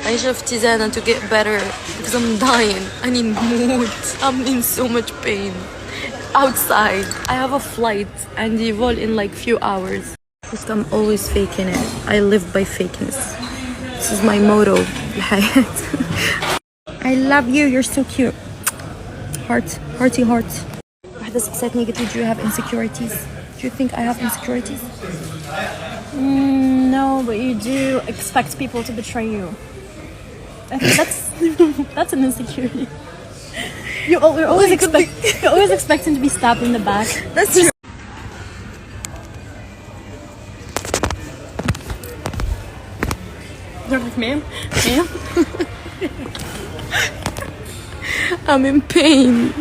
I شفت Tizana to get better because I'm dying. I need mood. I'm in so much pain. Outside. I have a flight and Yvonne in like few hours. Just I'm always faking it. I live by fakeness. This is my motto. I love you. You're so cute. Heart. Hearty heart. واحدة سألتني قالت لي do you have insecurities? Do you think I have insecurities? No, but you do expect people to betray you. I think that's an insecurity. You're always expecting to be stabbed in the back. That's true. They're like, ma'am. I'm in pain.